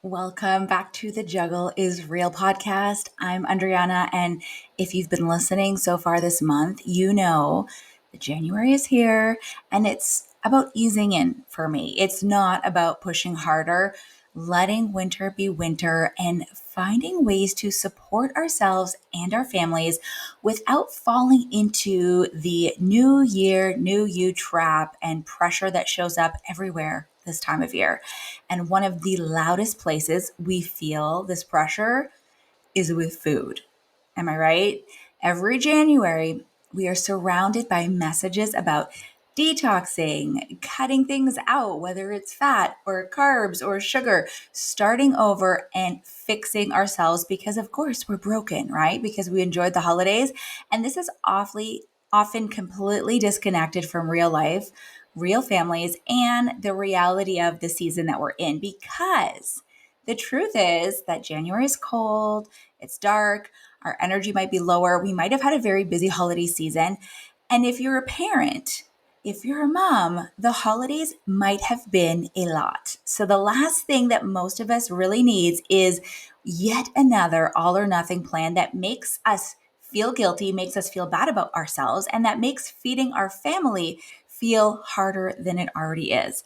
Welcome back to the Juggle is Real podcast. I'm Andryanna, and if you've been listening so far this month, you know that January is here and it's about easing in for me. It's not about pushing harder, letting winter be winter, and finding ways to support ourselves and our families without falling into the new year, new you trap and pressure that shows up everywhere this time of year. And one of the loudest places we feel this pressure is with food. Am I right? Every January, we are surrounded by messages about detoxing, cutting things out, whether it's fat or carbs or sugar, starting over and fixing ourselves because, of course, we're broken, right? Because we enjoyed the holidays. And this is often completely disconnected from real life, real families, and the reality of the season that we're in because the truth is that January is cold, it's dark, our energy might be lower, we might have had a very busy holiday season. And if you're a parent, if you're a mom, the holidays might have been a lot. So the last thing that most of us really needs is yet another all or nothing plan that makes us feel guilty, makes us feel bad about ourselves, and that makes feeding our family feel harder than it already is.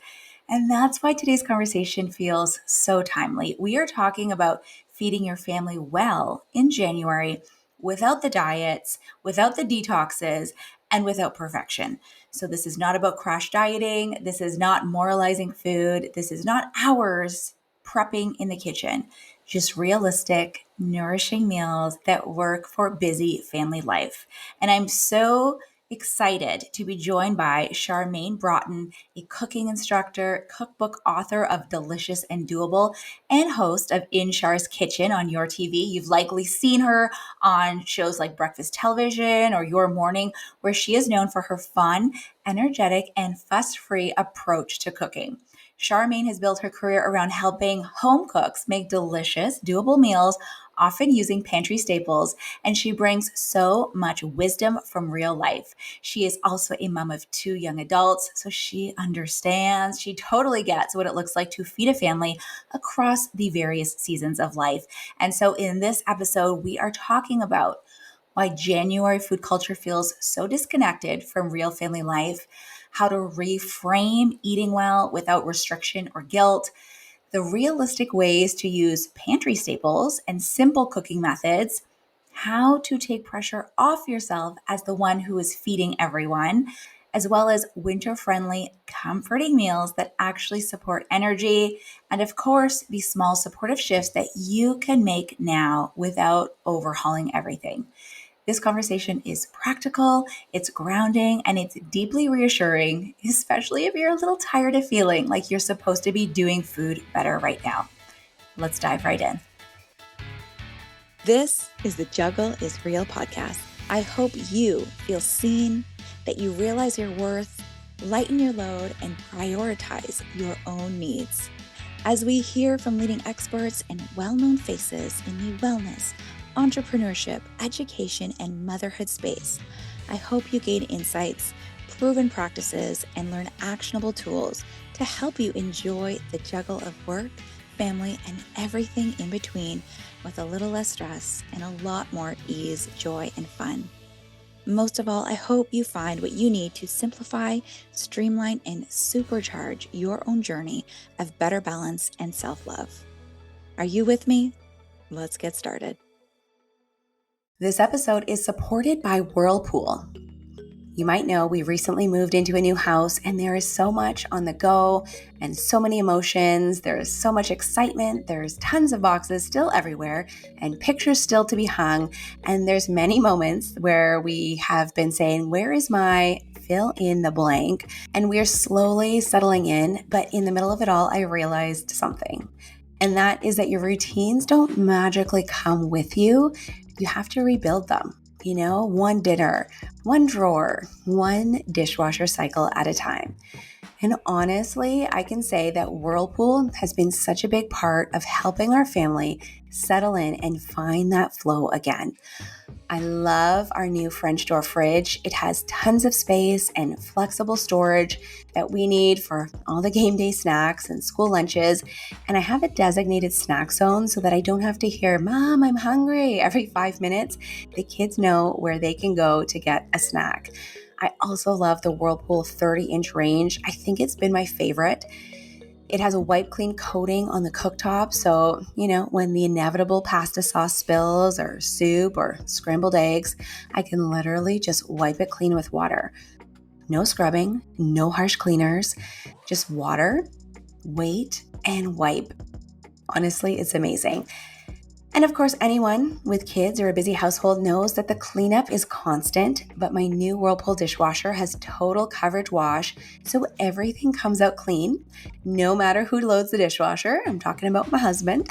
And that's why today's conversation feels so timely. We are talking about feeding your family well in January without the diets, without the detoxes, and without perfection. So, this is not about crash dieting. This is not moralizing food. This is not hours prepping in the kitchen. Just realistic, nourishing meals that work for busy family life. And I'm so excited to be joined by Charmaine Broughton, a cooking instructor, cookbook author of Delicious and Doable, and host of In Char's Kitchen on your TV. You've likely seen her on shows like Breakfast Television or Your Morning, where she is known for her fun, energetic, and fuss-free approach to cooking. Charmaine has built her career around helping home cooks make delicious, doable meals, often using pantry staples, and she brings so much wisdom from real life. She is also a mom of 2 young adults, so she understands, she totally gets what it looks like to feed a family across the various seasons of life. And so in this episode, we are talking about why January food culture feels so disconnected from real family life, how to reframe eating well without restriction or guilt, the realistic ways to use pantry staples and simple cooking methods, how to take pressure off yourself as the one who is feeding everyone, as well as winter-friendly, comforting meals that actually support energy, and of course, the small supportive shifts that you can make now without overhauling everything. This conversation is practical, it's grounding, and it's deeply reassuring, especially if you're a little tired of feeling like you're supposed to be doing food better right now. Let's dive right in. This is the Juggle is Real podcast. I hope you feel seen, that you realize your worth, lighten your load, and prioritize your own needs. As we hear from leading experts and well-known faces in the wellness, entrepreneurship, education, and motherhood space, I hope you gain insights, proven practices, and learn actionable tools to help you enjoy the juggle of work, family, and everything in between with a little less stress and a lot more ease, joy, and fun. Most of all, I hope you find what you need to simplify, streamline, and supercharge your own journey of better balance and self-love. Are you with me? Let's get started. This episode is supported by Whirlpool. You might know we recently moved into a new house and there is so much on the go and so many emotions. There is so much excitement. There's tons of boxes still everywhere and pictures still to be hung. And there's many moments where we have been saying, where is my fill in the blank? And we're slowly settling in. But in the middle of it all, I realized something. And that is that your routines don't magically come with you. You have to rebuild them. You know, one dinner, one drawer, one dishwasher cycle at a time. And honestly, I can say that Whirlpool has been such a big part of helping our family settle in and find that flow again. I love our new French door fridge. It has tons of space and flexible storage that we need for all the game day snacks and school lunches. And I have a designated snack zone so that I don't have to hear, "Mom, I'm hungry," every 5 minutes. The kids know where they can go to get a snack. I also love the Whirlpool 30-inch range. I think it's been my favorite. It has a wipe clean coating on the cooktop, so, when the inevitable pasta sauce spills or soup or scrambled eggs, I can literally just wipe it clean with water. No scrubbing, no harsh cleaners, just water, wait, and wipe. Honestly, it's amazing. And of course, anyone with kids or a busy household knows that the cleanup is constant, but my new Whirlpool dishwasher has total coverage wash, so everything comes out clean, no matter who loads the dishwasher. I'm talking about my husband.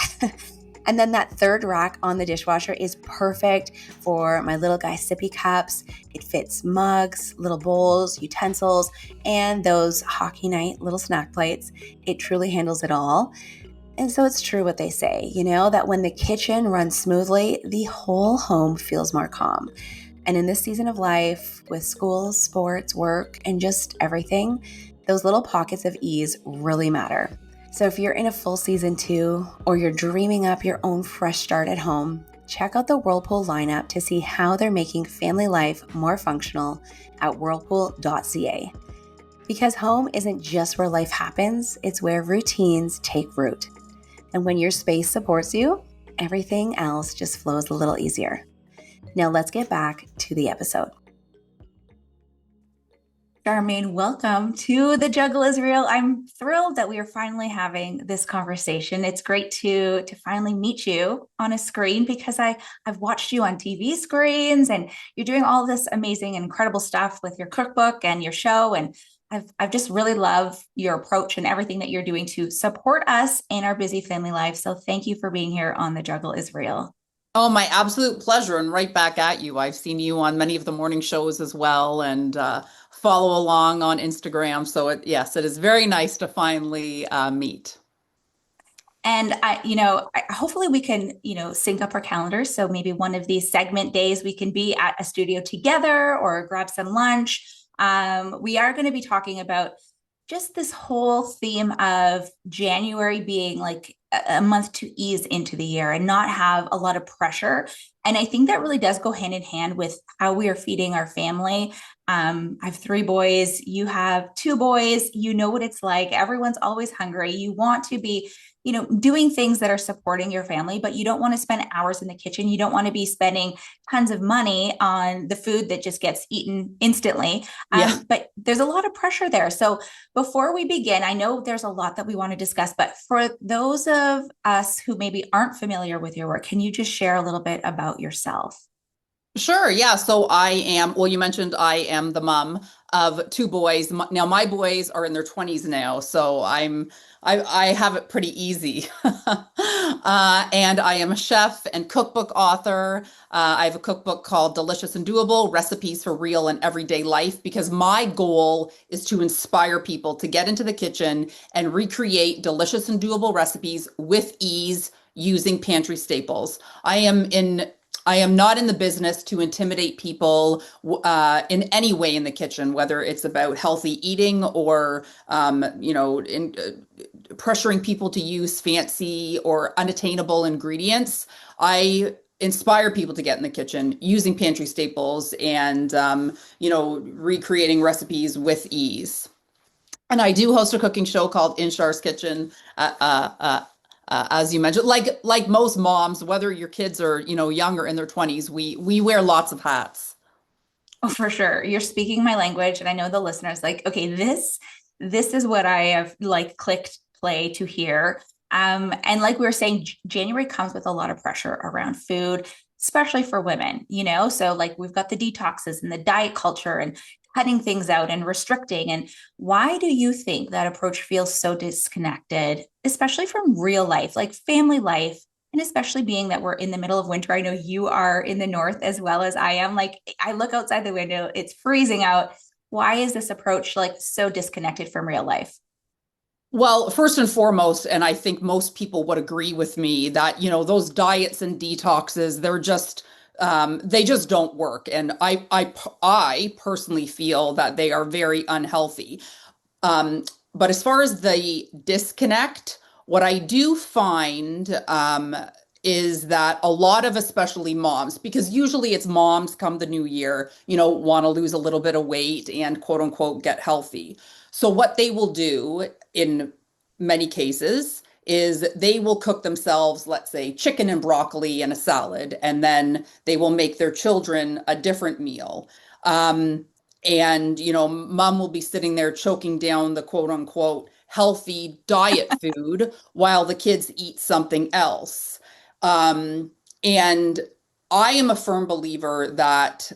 And then that third rack on the dishwasher is perfect for my little guy sippy cups. It fits mugs, little bowls, utensils, and those hockey night little snack plates. It truly handles it all. And so it's true what they say, that when the kitchen runs smoothly, the whole home feels more calm. And in this season of life, with school, sports, work, and just everything, those little pockets of ease really matter. So if you're in a full season too, or you're dreaming up your own fresh start at home, check out the Whirlpool lineup to see how they're making family life more functional at whirlpool.ca. Because home isn't just where life happens, it's where routines take root. And when your space supports you, everything else just flows a little easier. Now let's get back to the episode. Charmaine, welcome to The Juggle is Real. I'm thrilled that we are finally having this conversation. It's great to finally meet you on a screen because I've watched you on TV screens and you're doing all this amazing, incredible stuff with your cookbook and your show. And I've just really loved your approach and everything that you're doing to support us in our busy family life. So thank you for being here on The Juggle is Real. Oh, my absolute pleasure. And right back at you. I've seen you on many of the morning shows as well and follow along on Instagram. So yes, it is very nice to finally meet. And hopefully we can, sync up our calendars. So maybe one of these segment days we can be at a studio together or grab some lunch. We are going to be talking about just this whole theme of January being like a month to ease into the year and not have a lot of pressure. And I think that really does go hand in hand with how we are feeding our family. I have 3 boys. You have 2 boys. You know what it's like. Everyone's always hungry. You want to be, doing things that are supporting your family, but you don't want to spend hours in the kitchen. You don't want to be spending tons of money on the food that just gets eaten instantly. But there's a lot of pressure there. So before we begin, I know there's a lot that we want to discuss, but for those of us who maybe aren't familiar with your work, can you just share a little bit about yourself? Sure. Yeah. So you mentioned I am the mom of 2 boys. Now my boys are in their 20s now, so I have it pretty easy. And I am a chef and cookbook author. I have a cookbook called Delicious and Doable: Recipes for Real and Everyday Life, because my goal is to inspire people to get into the kitchen and recreate delicious and doable recipes with ease using pantry staples. I am not in the business to intimidate people in any way in the kitchen, whether it's about healthy eating or, pressuring people to use fancy or unattainable ingredients. I inspire people to get in the kitchen using pantry staples and, recreating recipes with ease. And I do host a cooking show called In Char's Kitchen. As you mentioned, like most moms, whether your kids are, young or in their 20s, we wear lots of hats. Oh, for sure. You're speaking my language. And I know the listeners like, okay, this is what I have clicked play to hear. And like we were saying, January comes with a lot of pressure around food, especially for women, so like we've got the detoxes and the diet culture and cutting things out and restricting. And why do you think that approach feels so disconnected, especially from real life, like family life? And especially being that we're in the middle of winter. I know you are in the north as well as I am. Like I look outside the window, it's freezing out. Why is this approach so disconnected from real life? Well, first and foremost, and I think most people would agree with me that, those diets and detoxes, they're just They just don't work. And I personally feel that they are very unhealthy. Um, but as far as the disconnect, what I do find is that a lot of, especially moms, because usually it's moms come the new year, want to lose a little bit of weight and quote unquote get healthy. So what they will do in many cases is they will cook themselves, let's say, chicken and broccoli and a salad, and then they will make their children a different meal. And, mom will be sitting there choking down the quote unquote healthy diet food while the kids eat something else. And I am a firm believer that,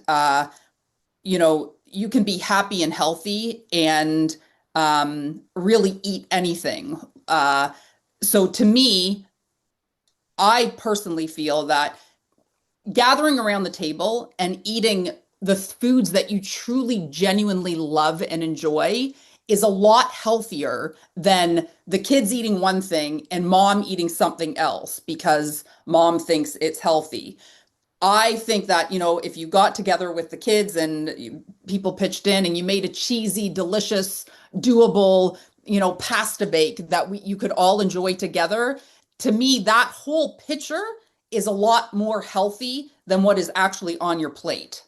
you can be happy and healthy and really eat anything. So to me, I personally feel that gathering around the table and eating the foods that you truly genuinely love and enjoy is a lot healthier than the kids eating one thing and mom eating something else because mom thinks it's healthy. I think that, if you got together with the kids and people pitched in and you made a cheesy, delicious, doable, pasta bake that you could all enjoy together, to me, that whole picture is a lot more healthy than what is actually on your plate.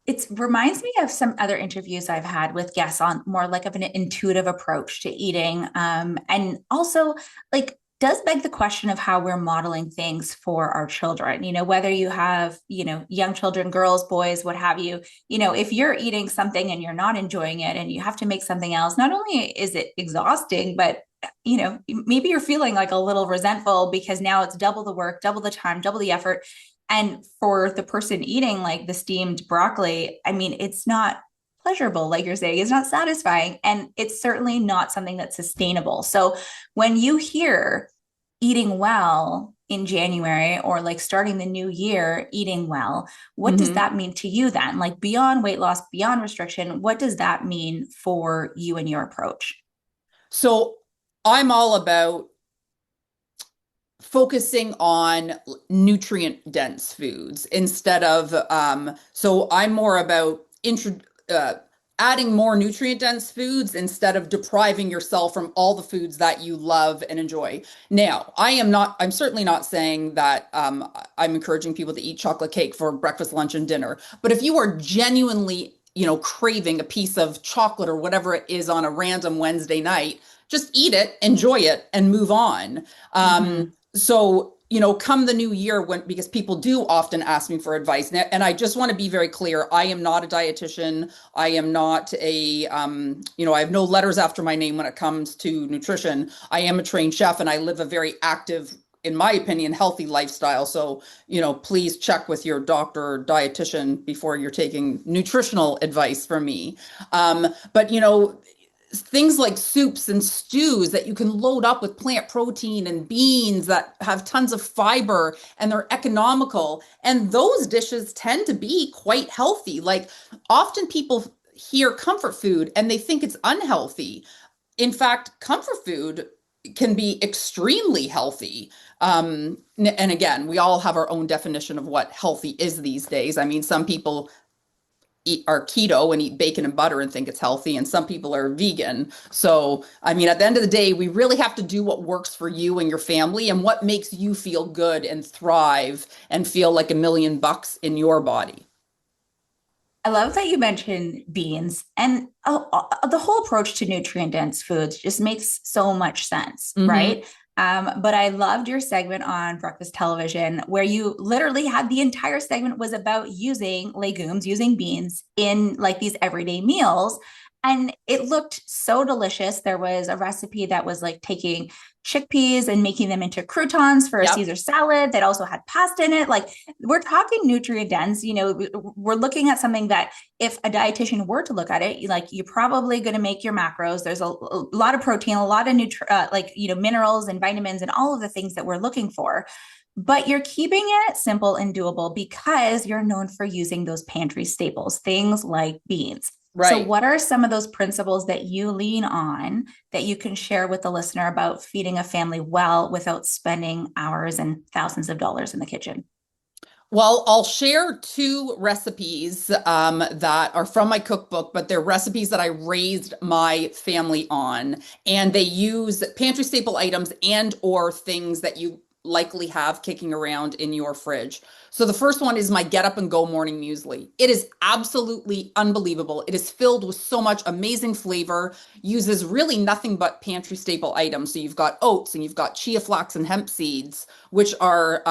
It reminds me of some other interviews I've had with guests on more like of an intuitive approach to eating. And also like does beg the question of how we're modeling things for our children, whether you have, young children, girls, boys, what have you, if you're eating something and you're not enjoying it and you have to make something else, not only is it exhausting, but maybe you're feeling like a little resentful because now it's double the work, double the time, double the effort. And for the person eating like the steamed broccoli, I mean, it's not pleasurable, like you're saying, it's not satisfying. And it's certainly not something that's sustainable. So when you hear eating well in January or like starting the new year eating well, what does Mm-hmm. that mean to you then? Like beyond weight loss, beyond restriction, what does that mean for you and your approach? So I'm all about focusing on nutrient dense foods instead of so I'm more about uh, adding more nutrient dense foods instead of depriving yourself from all the foods that you love and enjoy. Now, I'm certainly not saying that I'm encouraging people to eat chocolate cake for breakfast, lunch, and dinner. But if you are genuinely, craving a piece of chocolate or whatever it is on a random Wednesday night, just eat it, enjoy it, and move on. Mm-hmm. So, come the new year because people do often ask me for advice. And I just want to be very clear. I am not a dietitian. I am not I have no letters after my name when it comes to nutrition. I am a trained chef and I live a very active, in my opinion, healthy lifestyle. So, please check with your doctor or dietitian before you're taking nutritional advice from me. But, things like soups and stews that you can load up with plant protein and beans that have tons of fiber and they're economical. And those dishes tend to be quite healthy. Like often people hear comfort food and they think it's unhealthy. In fact, comfort food can be extremely healthy. And again, we all have our own definition of what healthy is these days. I mean, some people are keto and eat bacon and butter and think it's healthy, and some people are vegan. So, I mean, at the end of the day, we really have to do what works for you and your family and what makes you feel good and thrive and feel like $1,000,000 in your body. I love that you mentioned beans and the whole approach to nutrient dense foods just makes so much sense, Mm-hmm. right? But I loved your segment on breakfast television where you literally had the entire segment was about using legumes, using beans in like these everyday meals. And it looked so delicious. There was a recipe that was like taking chickpeas and making them into croutons for a Yep. Caesar salad that also had pasta in it. Like we're talking nutrient dense, we're looking at something that if a dietitian were to look at it, like you're probably going to make your macros. There's a lot of protein, a lot of minerals and vitamins and all of the things that we're looking for. But you're keeping it simple and doable because you're known for using those pantry staples, things like beans. So, Right. what are some of those principles that you lean on that you can share with the listener about feeding a family well without spending hours and thousands of dollars in the kitchen? Well, I'll share two recipes that are from my cookbook, but they're recipes that I raised my family on, and they use pantry staple items and or things that you likely have kicking around in your fridge. So the first one is my Get Up and Go morning muesli. It is absolutely unbelievable. It is filled with so much amazing flavor, uses really nothing but pantry staple items. So you've got oats and you've got chia flax and hemp seeds, which are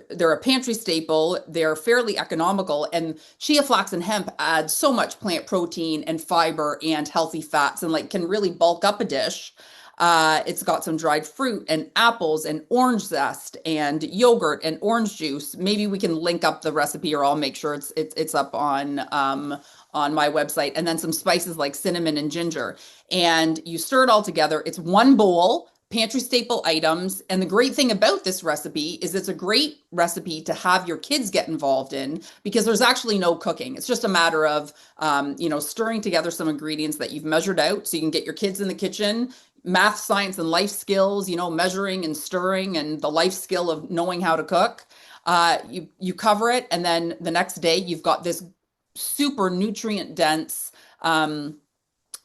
they're a pantry staple. They're fairly economical, and chia flax and hemp add so much plant protein and fiber and healthy fats, and like can really bulk up a dish. It's got some dried fruit and apples and orange zest and yogurt and orange juice. Maybe we can link up the recipe, or I'll make sure it's up on my website. And then some spices like cinnamon and ginger. And you stir it all together. It's one bowl, pantry staple items. And the great thing about this recipe is it's a great recipe to have your kids get involved in, because there's actually no cooking. It's just a matter of, stirring together some ingredients that you've measured out so you can get your kids in the kitchen. Math, science, and life skills, measuring and stirring, and the life skill of knowing how to cook. You cover it, and then the next day you've got this super nutrient dense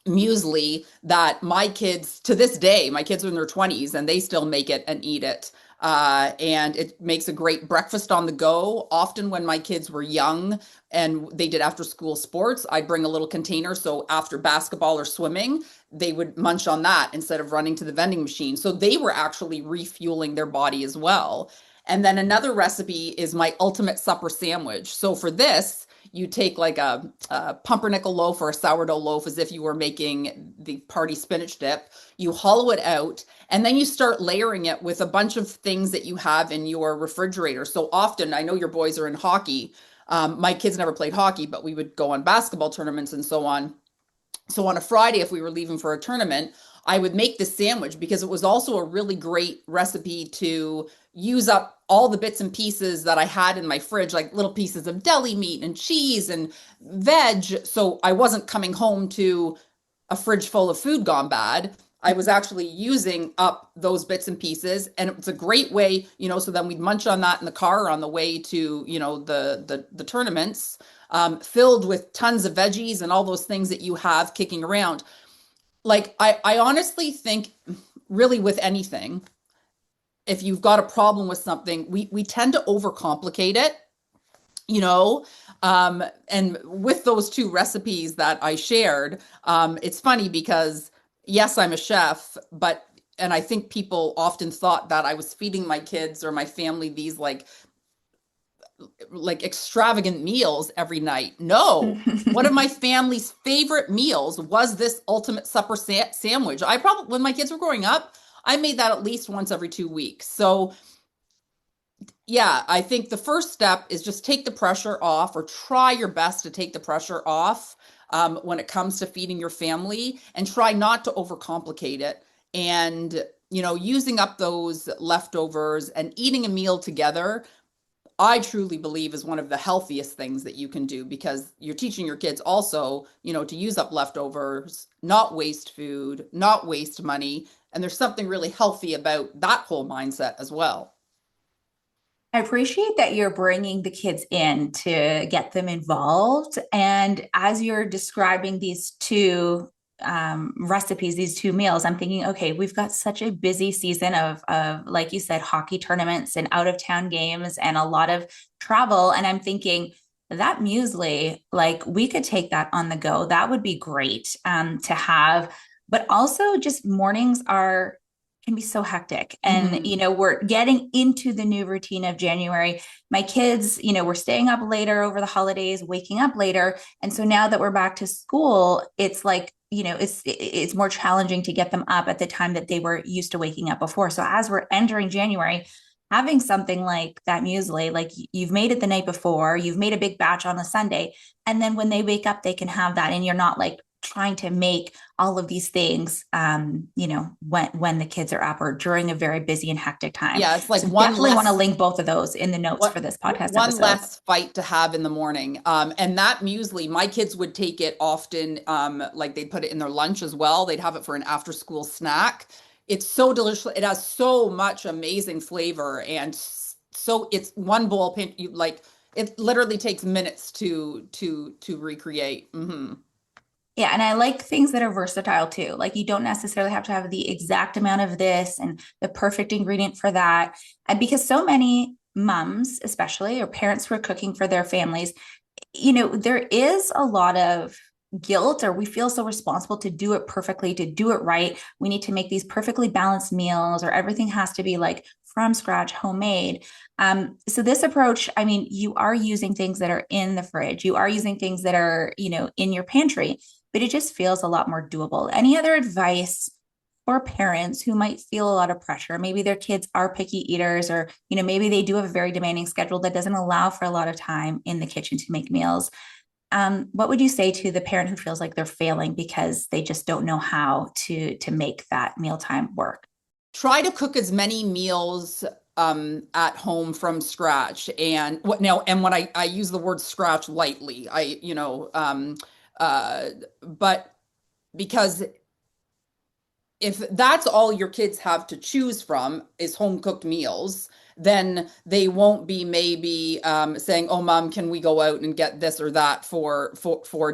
muesli that my kids, to this day, my kids are in their 20s and they still make it and eat it. And it makes a great breakfast on the go. Often when my kids were young and they did after school sports, I'd bring a little container. So after basketball or swimming, they would munch on that instead of running to the vending machine. So they were actually refueling their body as well. And then another recipe is my ultimate supper sandwich. So for this, you take like a pumpernickel loaf or a sourdough loaf, as if you were making the party spinach dip. You hollow it out, and then you start layering it with a bunch of things that you have in your refrigerator. So often, I know your boys are in hockey. My kids never played hockey, but we would go on basketball tournaments and so on. So on a Friday, if we were leaving for a tournament, I would make this sandwich, because it was also a really great recipe to use up all the bits and pieces that I had in my fridge, like little pieces of deli meat and cheese and veg. So I wasn't coming home to a fridge full of food gone bad. I was actually using up those bits and pieces, and it's a great way, so then we'd munch on that in the car on the way to, the tournaments, filled with tons of veggies and all those things that you have kicking around. Like, I honestly think, really, with anything, if you've got a problem with something, we tend to overcomplicate it, and with those two recipes that I shared, it's funny because yes, I'm a chef, and I think people often thought that I was feeding my kids or my family these like extravagant meals every night. No, one of my family's favorite meals was this ultimate supper sandwich. I probably, when my kids were growing up, I made that at least once every 2 weeks. So yeah, I think the first step is just take the pressure off, or try your best to take the pressure off when it comes to feeding your family, and try not to overcomplicate it. And, using up those leftovers and eating a meal together, I truly believe is one of the healthiest things that you can do, because you're teaching your kids also, to use up leftovers, not waste food, not waste money. And there's something really healthy about that whole mindset as well. I appreciate that you're bringing the kids in to get them involved. And as you're describing these two recipes, these two meals, I'm thinking, okay, we've got such a busy season of, like you said, hockey tournaments and out of town games and a lot of travel. And I'm thinking that muesli, like we could take that on the go. That would be great to have. But also, just mornings are can be so hectic. And, we're getting into the new routine of January. My kids, we're staying up later over the holidays, waking up later. And so now that we're back to school, it's like, it's more challenging to get them up at the time that they were used to waking up before. So as we're entering January, having something like that muesli, like you've made it the night before, you've made a big batch on the Sunday, and then when they wake up, they can have that. And you're not like trying to make all of these things, when the kids are up or during a very busy and hectic time. Yeah, it's like so one definitely less, want to link both of those in the notes for this podcast one episode. less fight to have in the morning. And that muesli, my kids would take it often, like they'd put it in their lunch as well. They'd have it for an after school snack. It's so delicious. It has so much amazing flavor and it's one bowl pinch, you like, it literally takes minutes to recreate. Yeah, and I like things that are versatile too. Like you don't necessarily have to have the exact amount of this and the perfect ingredient for that. And because so many mums, especially, or parents who are cooking for their families, there is a lot of guilt, or we feel so responsible to do it perfectly, to do it right. We need to make these perfectly balanced meals, or everything has to be like from scratch, homemade. So this approach, I mean, you are using things that are in the fridge, you are using things that are, in your pantry, but it just feels a lot more doable. Any other advice for parents who might feel a lot of pressure? Maybe their kids are picky eaters, or, maybe they do have a very demanding schedule that doesn't allow for a lot of time in the kitchen to make meals. What would you say to the parent who feels like they're failing because they just don't know how to make that mealtime work? Try to cook as many meals at home from scratch. And what now, and when I use the word scratch lightly, uh, but because if that's all your kids have to choose from is home cooked meals, then they won't be maybe saying, "Oh, mom, can we go out and get this or that for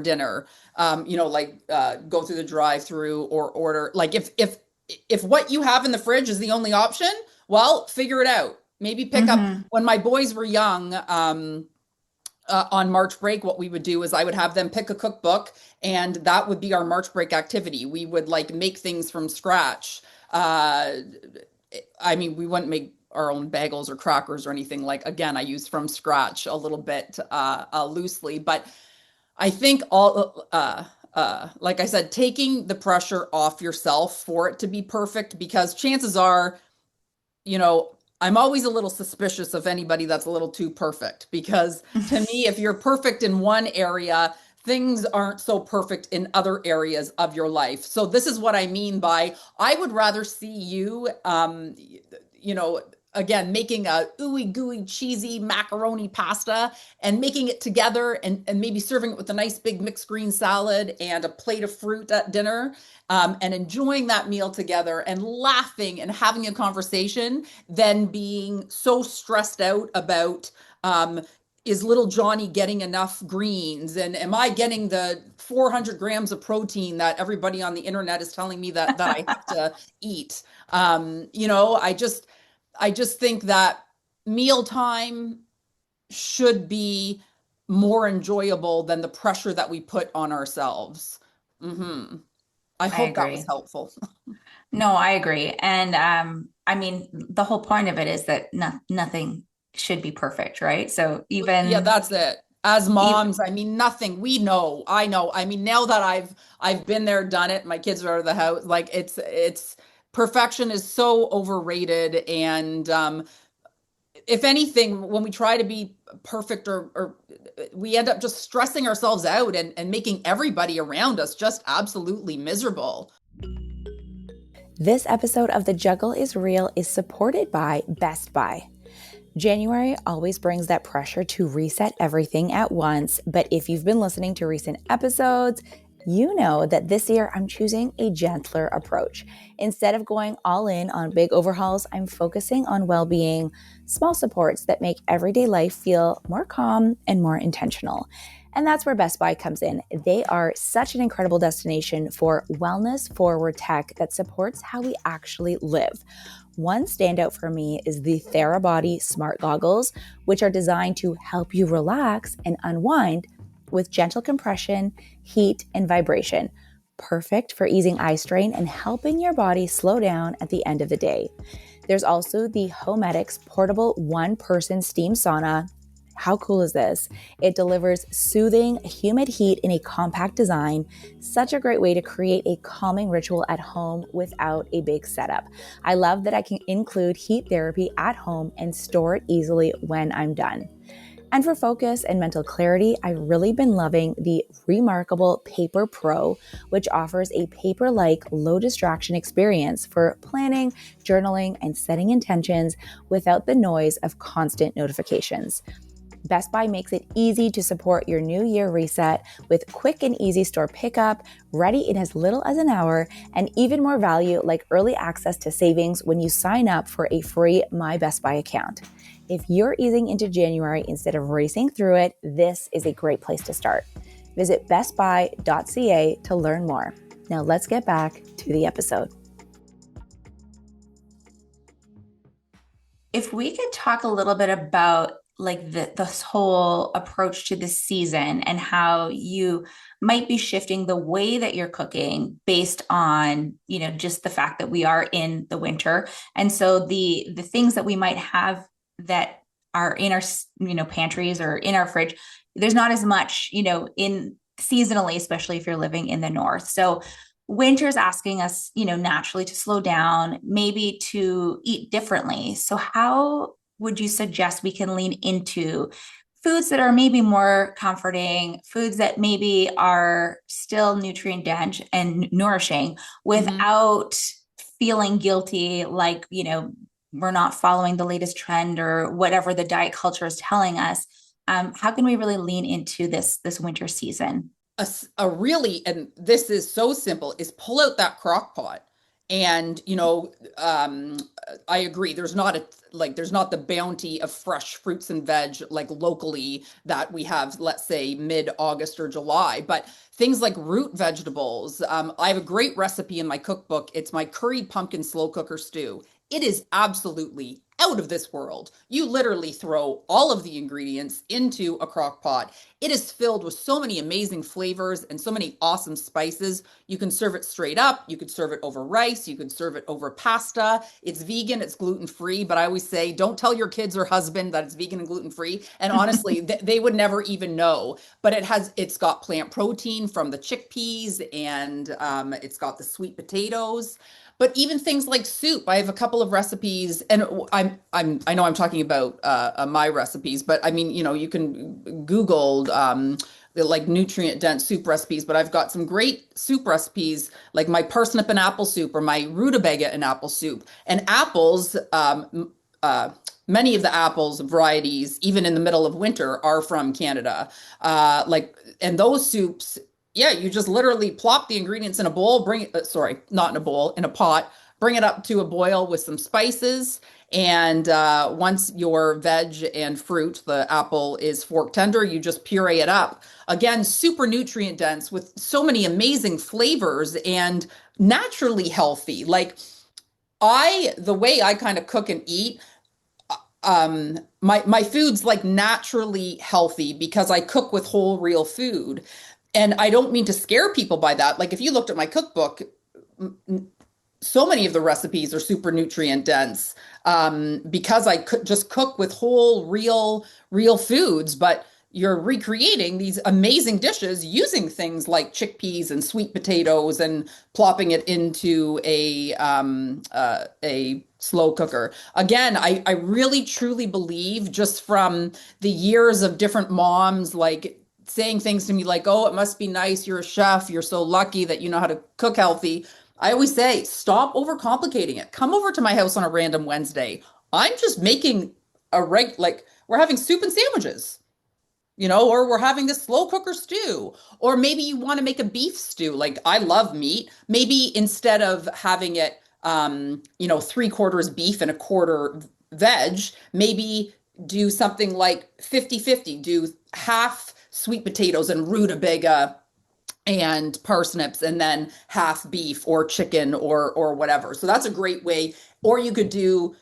dinner?" Go through the drive-through or order. Like if what you have in the fridge is the only option, well, figure it out. Maybe pick up. Mm-hmm. When my boys were young, on March break, what we would do is I would have them pick a cookbook, and that would be our March break activity. We would like make things from scratch. I mean, we wouldn't make our own bagels or crackers or anything. Like, again, I use from scratch a little bit loosely, but I think like I said, taking the pressure off yourself for it to be perfect, because chances are, I'm always a little suspicious of anybody that's a little too perfect, because to me, if you're perfect in one area, things aren't so perfect in other areas of your life. So this is what I mean by, I would rather see you, you know, again, making a ooey gooey cheesy macaroni pasta and making it together, and maybe serving it with a nice big mixed green salad and a plate of fruit at dinner, and enjoying that meal together and laughing and having a conversation, than being so stressed out about, is little Johnny getting enough greens, and am I getting the 400 grams of protein that everybody on the internet is telling me that I have to eat. I just think that mealtime should be more enjoyable than the pressure that we put on ourselves. hmm I I hope that was agree. helpful. No, I agree. And I mean, the whole point of it is that nothing should be perfect, right? So Yeah, that's it. As even moms, I mean, nothing. We know. I know. I mean, now that I've been there, done it. My kids are out of the house. Like it's perfection is so overrated, and if anything, when we try to be perfect, or we end up just stressing ourselves out, and making everybody around us just absolutely miserable. This episode of The Juggle is Real is supported by Best Buy. January always brings that pressure to reset everything at once, but if you've been listening to recent episodes, you know that this year I'm choosing a gentler approach. Instead of going all in on big overhauls, I'm focusing on well-being, small supports that make everyday life feel more calm and more intentional. And that's where Best Buy comes in. They are such an incredible destination for wellness-forward tech that supports how we actually live. One standout for me is the Therabody Smart Goggles, which are designed to help you relax and unwind with gentle compression, heat, and vibration. Perfect for easing eye strain and helping your body slow down at the end of the day. There's also the Homedics portable one-person steam sauna. How cool is this? It delivers soothing, humid heat in a compact design. Such a great way to create a calming ritual at home without a big setup. I love that I can include heat therapy at home and store it easily when I'm done. And for focus and mental clarity, I've really been loving the remarkable Paper Pro, which offers a paper-like low distraction experience for planning, journaling, and setting intentions without the noise of constant notifications. Best Buy makes it easy to support your new year reset with quick and easy store pickup, ready in as little as an hour, and even more value like early access to savings when you sign up for a free My Best Buy account. If you're easing into January instead of racing through it, this is a great place to start. Visit bestbuy.ca to learn more. Now let's get back to the episode. If we could talk a little bit about like this whole approach to the season and how you might be shifting the way that you're cooking based on, just the fact that we are in the winter. And so the things that we might have that are in our, pantries or in our fridge, there's not as much, in seasonally, especially if you're living in the north. So winter's asking us, naturally to slow down, maybe to eat differently. So how would you suggest we can lean into foods that are maybe more comforting, foods that maybe are still nutrient dense and nourishing without feeling guilty, like, we're not following the latest trend or whatever the diet culture is telling us? How can we really lean into this winter season? And this is so simple, is pull out that crock pot. And, I agree. There's not the bounty of fresh fruits and veg, like locally, that we have, let's say, mid-August or July, but things like root vegetables. I have a great recipe in my cookbook. It's my curried pumpkin slow cooker stew. It is absolutely out of this world. You literally throw all of the ingredients into a crock pot. It is filled with so many amazing flavors and so many awesome spices. You can serve it straight up. You could serve it over rice. You could serve it over pasta. It's vegan, it's gluten-free, but I always say, don't tell your kids or husband that it's vegan and gluten-free. And honestly, they would never even know, but it's got plant protein from the chickpeas, and it's got the sweet potatoes. But even things like soup, I have a couple of recipes, and I know I'm talking about my recipes, but I mean, you can Google the like nutrient dense soup recipes, but I've got some great soup recipes, like my parsnip and apple soup or my rutabaga and apple soup. And apples, many of the apples varieties, even in the middle of winter, are from Canada. And those soups, yeah, you just literally plop the ingredients in a bowl, not in a bowl, in a pot, bring it up to a boil with some spices. And once your veg and fruit, the apple, is fork tender, you just puree it up. Again, super nutrient dense with so many amazing flavors and naturally healthy. Like the way I kind of cook and eat, my food's like naturally healthy because I cook with whole real food. And I don't mean to scare people by that. Like if you looked at my cookbook, so many of the recipes are super nutrient dense because I could just cook with whole real foods, but you're recreating these amazing dishes using things like chickpeas and sweet potatoes and plopping it into a slow cooker. Again, I really truly believe, just from the years of different moms, like saying things to me like, oh, it must be nice, you're a chef, you're so lucky that you know how to cook healthy. I always say, stop overcomplicating it. Come over to my house on a random Wednesday. I'm just making we're having soup and sandwiches, or we're having this slow cooker stew. Or maybe you want to make a beef stew. Like, I love meat. Maybe instead of having it, 3/4 beef and a quarter veg, maybe do something like 50-50, do half sweet potatoes and rutabaga and parsnips, and then half beef or chicken or whatever. So that's a great way. Or you could do,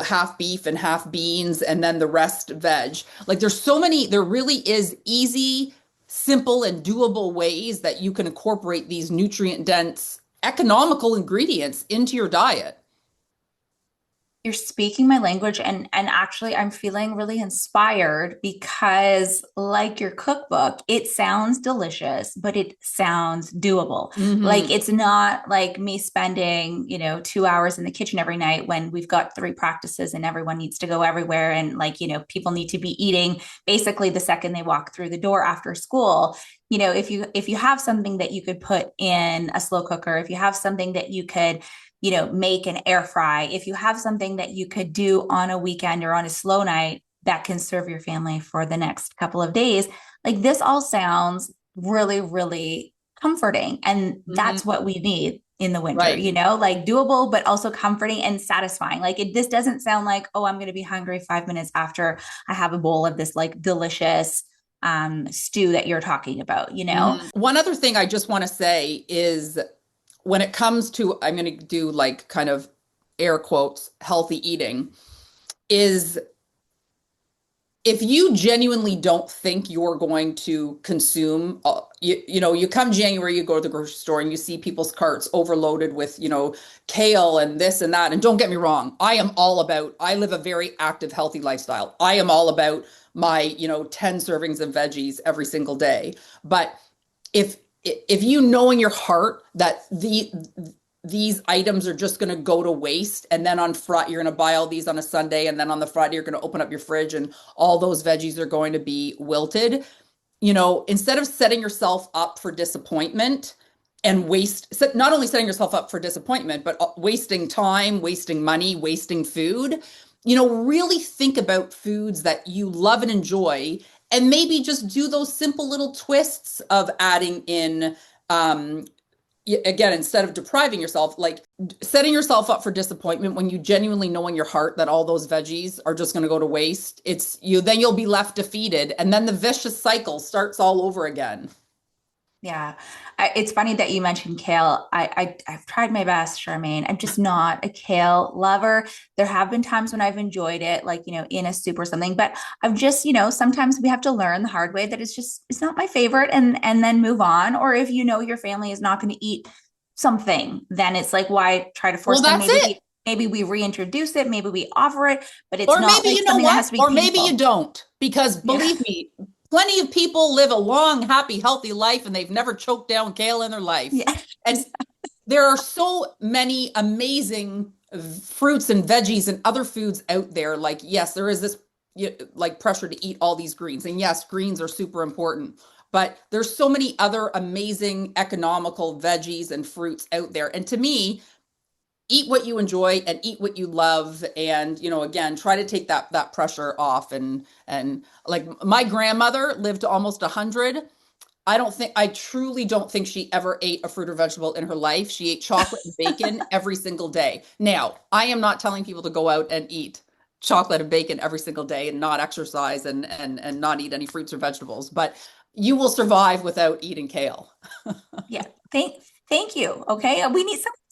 half beef and half beans and then the rest veg. Like there really is easy, simple, and doable ways that you can incorporate these nutrient dense, economical ingredients into your diet. You're speaking my language, and actually I'm feeling really inspired because, like your cookbook, it sounds delicious, but it sounds doable. Like, it's not like me spending 2 hours in the kitchen every night when we've got 3 practices and everyone needs to go everywhere, and people need to be eating basically the second they walk through the door after school. If you have something that you could put in a slow cooker, if you have something that you could make an air fry, if you have something that you could do on a weekend or on a slow night, that can serve your family for the next couple of days. Like this all sounds really, really comforting. And Mhm. that's what we need in the winter, Right. like doable, but also comforting and satisfying. Like this doesn't sound like, oh, I'm going to be hungry 5 minutes after I have a bowl of this like delicious stew that you're talking about. Mhm. One other thing I just want to say is when it comes to, I'm going to do like kind of air quotes, healthy eating, is if you genuinely don't think you're going to consume, you come January, you go to the grocery store and you see people's carts overloaded with, kale and this and that. And don't get me wrong, I live a very active, healthy lifestyle. I am all about my, 10 servings of veggies every single day. But if if you know in your heart that these items are just going to go to waste, and then on Friday you're going to buy all these on a Sunday, and then on the Friday you're going to open up your fridge and all those veggies are going to be wilted, instead of setting yourself up for disappointment and not only setting yourself up for disappointment, but wasting time, wasting money, wasting food, really think about foods that you love and enjoy, and maybe just do those simple little twists of adding in, again, instead of depriving yourself, like setting yourself up for disappointment when you genuinely know in your heart that all those veggies are just going to go to waste. Then you'll be left defeated, and then the vicious cycle starts all over again. Yeah. It's funny that you mentioned kale. I've tried my best, Charmaine. I'm just not a kale lover. There have been times when I've enjoyed it, like, in a soup or something, but I've just, sometimes we have to learn the hard way that it's not my favorite and then move on. Or if your family is not going to eat something, then it's like, why try to Well, force them? that's it. Maybe we reintroduce it, maybe we offer it, but it's Or not maybe like you know something that what? has to be Or maybe you painful. don't. Because Yeah. believe me, plenty of people live a long, happy, healthy life and they've never choked down kale in their life. Yeah. And there are so many amazing fruits and veggies and other foods out there. Like, yes, there is this like pressure to eat all these greens. And yes, greens are super important. But there's so many other amazing economical veggies and fruits out there. And to me, eat what you enjoy and eat what you love, and again, try to take that pressure off. And like my grandmother lived to almost 100. I truly don't think she ever ate a fruit or vegetable in her life. She ate chocolate and bacon every single day. Now, I am not telling people to go out and eat chocolate and bacon every single day and not exercise and not eat any fruits or vegetables, but you will survive without eating kale. Yeah. Thank you. Okay. Someone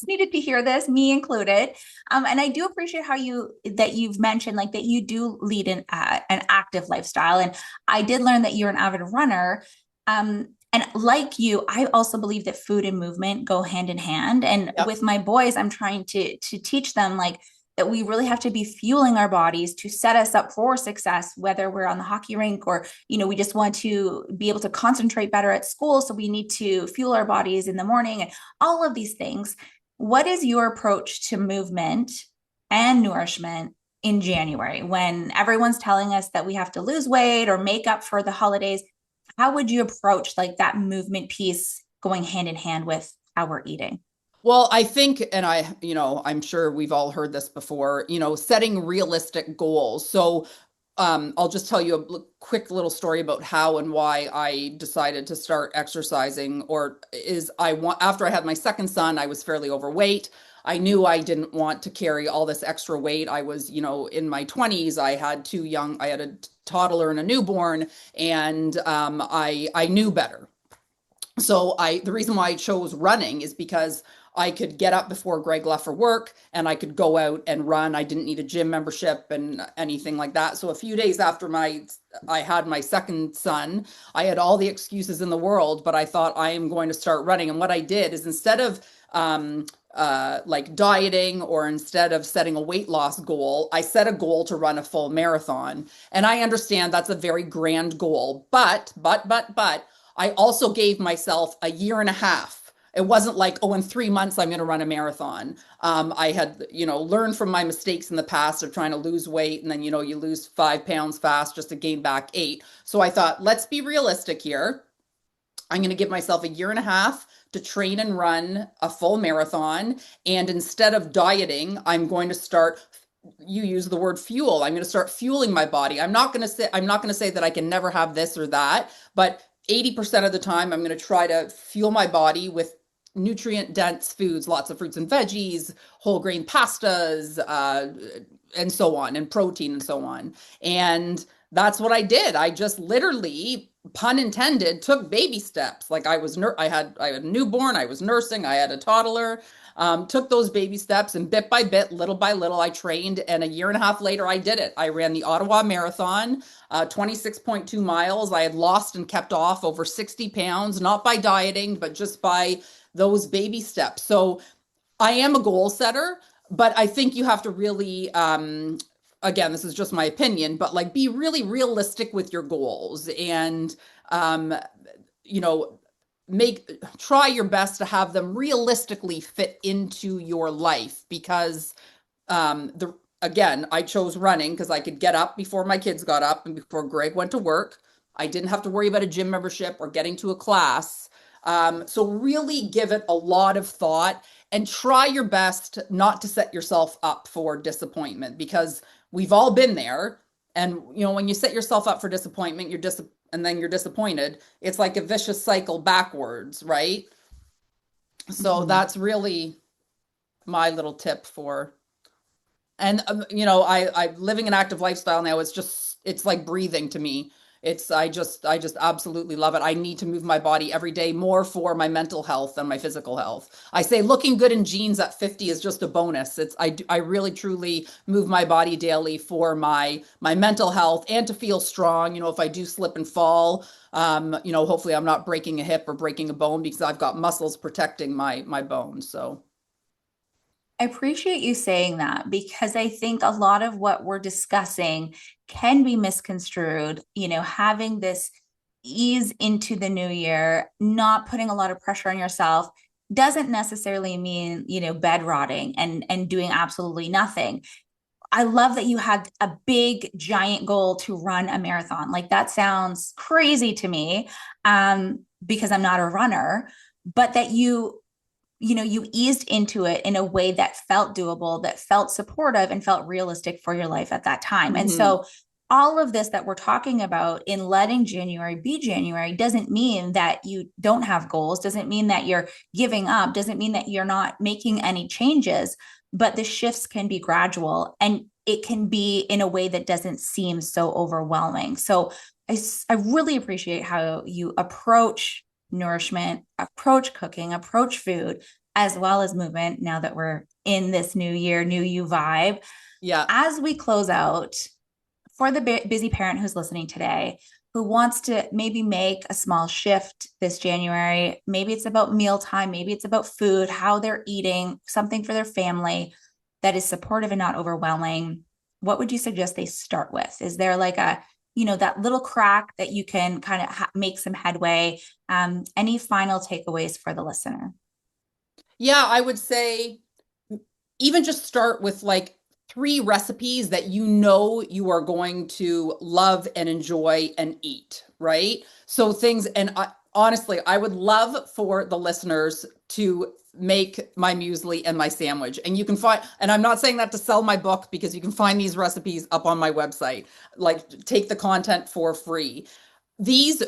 needed to hear this, me included. And I do appreciate that you've mentioned like that you do lead an active lifestyle. And I did learn that you're an avid runner. And like you, I also believe that food and movement go hand in hand. And Yep. with my boys, I'm trying to teach them like that we really have to be fueling our bodies to set us up for success, whether we're on the hockey rink or, we just want to be able to concentrate better at school. So we need to fuel our bodies in the morning and all of these things. What is your approach to movement and nourishment in January when everyone's telling us that we have to lose weight or make up for the holidays? How would you approach like that movement piece going hand in hand with how we're eating? Well, I think, and I'm sure we've all heard this before, setting realistic goals. So, I'll just tell you a quick little story about how and why I decided to start exercising. After I had my second son, I was fairly overweight. I knew I didn't want to carry all this extra weight. I was, in my 20s. I had a toddler and a newborn, and I knew better. So the reason why I chose running is because I could get up before Greg left for work and I could go out and run. I didn't need a gym membership and anything like that. So a few days after I had my second son, I had all the excuses in the world, but I thought I am going to start running. And what I did is instead of like dieting, or instead of setting a weight loss goal, I set a goal to run a full marathon. And I understand that's a very grand goal, but I also gave myself a year and a half. It wasn't like, oh, in 3 months, I'm going to run a marathon. I had, learned from my mistakes in the past of trying to lose weight. And then, you lose 5 pounds fast just to gain back 8. So I thought, let's be realistic here. I'm going to give myself a year and a half to train and run a full marathon. And instead of dieting, I'm going to start you use the word fuel. I'm going to start fueling my body. I'm not going to say that I can never have this or that, but 80% of the time I'm going to try to fuel my body with nutrient dense foods, lots of fruits and veggies, whole grain pastas, and so on, and protein and so on. And that's what I did. I just literally, pun intended, took baby steps. Like I had a newborn, I was nursing, I had a toddler. Took those baby steps, and bit by bit, little by little, I trained. And a year and a half later, I did it. I ran the Ottawa Marathon, 26.2 miles. I had lost and kept off over 60 pounds, not by dieting, but just by those baby steps. So I am a goal setter, but I think you have to really, again, this is just my opinion, but like be really realistic with your goals, and, um, you know, try your best to have them realistically fit into your life, because the again, I chose running because I could get up before my kids got up and before Greg went to work. I didn't have to worry about a gym membership or getting to a class. So really give it a lot of thought, and try your best not to set yourself up for disappointment, because we've all been there. And when you set yourself up for disappointment, and then you're disappointed. It's like a vicious cycle backwards, right? So Mhm. that's really my little tip for. And I living an active lifestyle now. It's like breathing to me. I just absolutely love it. I need to move my body every day more for my mental health than my physical health. I say looking good in jeans at 50 is just a bonus. I really truly move my body daily for my mental health, and to feel strong. If I do slip and fall, hopefully I'm not breaking a hip or breaking a bone, because I've got muscles protecting my bones. So I appreciate you saying that, because I think a lot of what we're discussing can be misconstrued, having this ease into the new year, not putting a lot of pressure on yourself doesn't necessarily mean, bed rotting and doing absolutely nothing. I love that you had a big giant goal to run a marathon. Like that sounds crazy to me, because I'm not a runner, but that you eased into it in a way that felt doable, that felt supportive, and felt realistic for your life at that time. And mhm. so all of this that we're talking about in letting January be January doesn't mean that you don't have goals, doesn't mean that you're giving up, doesn't mean that you're not making any changes, but the shifts can be gradual, and it can be in a way that doesn't seem so overwhelming. So I really appreciate how you approach nourishment, approach cooking, approach food, as well as movement, now that we're in this new year, new you vibe. Yeah. As we close out, for the busy parent who's listening today, who wants to maybe make a small shift this January, maybe it's about mealtime, maybe it's about food, how they're eating, something for their family that is supportive and not overwhelming, what would you suggest they start with? Is there like that little crack that you can kind of make some headway? Any final takeaways for the listener? Yeah, I would say even just start with like 3 recipes that you are going to love and enjoy and eat, right? So things, and honestly, I would love for the listeners to make my muesli and my sandwich. And you can find, and I'm not saying that to sell my book, because you can find these recipes up on my website. Like, take the content for free. These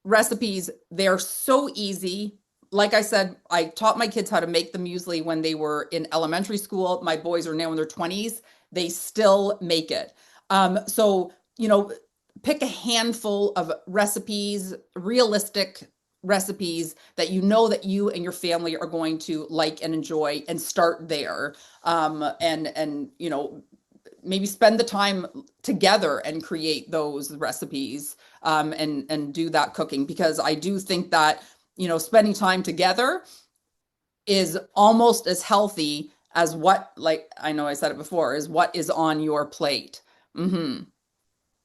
recipes, they're so easy. Like I said, I taught my kids how to make the muesli when they were in elementary school. My boys are now in their 20s. They still make it. So, pick a handful of recipes, realistic recipes that that you and your family are going to like and enjoy, and start there. And maybe spend the time together and create those recipes, and do that cooking, because I do think that spending time together is almost as healthy as what, like, I know I said it before, is what is on your plate. Hmm.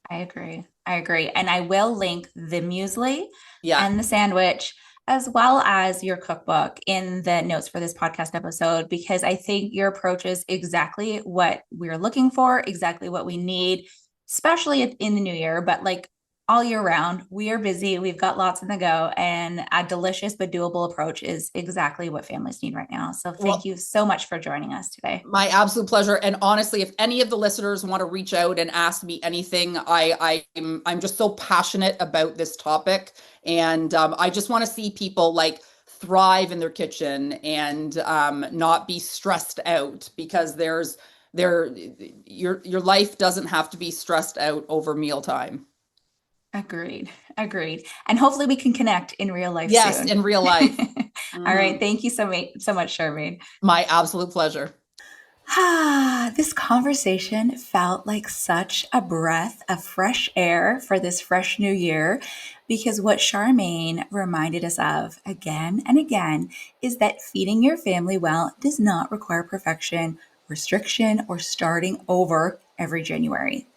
I agree. I agree. And I will link the muesli Yeah. and the sandwich, as well as your cookbook, in the notes for this podcast episode, because I think your approach is exactly what we're looking for, exactly what we need, especially in the new year. But like all year round. We are busy. We've got lots on the go, and a delicious but doable approach is exactly what families need right now. So thank Well, you so much for joining us today. my absolute pleasure. And honestly, if any of the listeners want to reach out and ask me anything, I'm just so passionate about this topic, and I just want to see people like thrive in their kitchen and not be stressed out because there your life doesn't have to be stressed out over mealtime. Agreed. Agreed. And hopefully we can connect in real life Yes, soon. in real life. All right. Mhm. Thank you so much, Charmaine. My absolute pleasure. This conversation felt like such a breath of fresh air for this fresh new year because what Charmaine reminded us of again and again is that feeding your family well does not require perfection, restriction, or starting over every January.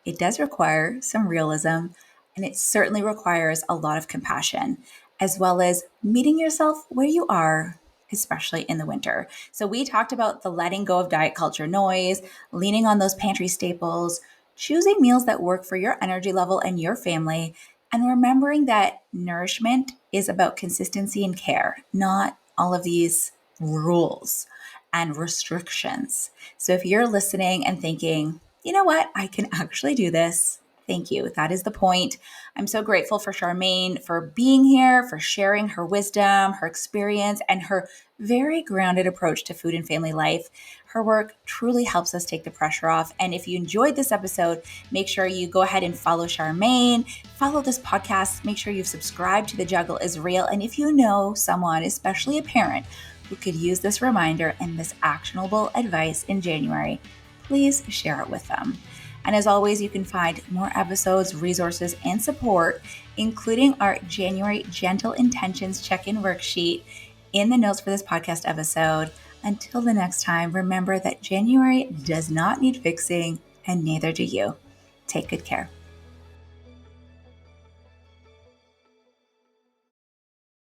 It does require some realism, and it certainly requires a lot of compassion, as well as meeting yourself where you are, especially in the winter. So, we talked about the letting go of diet culture noise, leaning on those pantry staples, choosing meals that work for your energy level and your family, and remembering that nourishment is about consistency and care, not all of these rules and restrictions. So, if you're listening and thinking, you know what, I can actually do this. Thank you. That is the point. I'm so grateful for Charmaine for being here, for sharing her wisdom, her experience, and her very grounded approach to food and family life. Her work truly helps us take the pressure off. And if you enjoyed this episode, make sure you go ahead and follow Charmaine, follow this podcast, make sure you've subscribed to The Juggle is Real. And if you know someone, especially a parent, who could use this reminder and this actionable advice in January, please share it with them. And as always, you can find more episodes, resources, and support, including our January Gentle Intentions check-in worksheet in the notes for this podcast episode. Until the next time, remember that January does not need fixing, and neither do you. Take good care.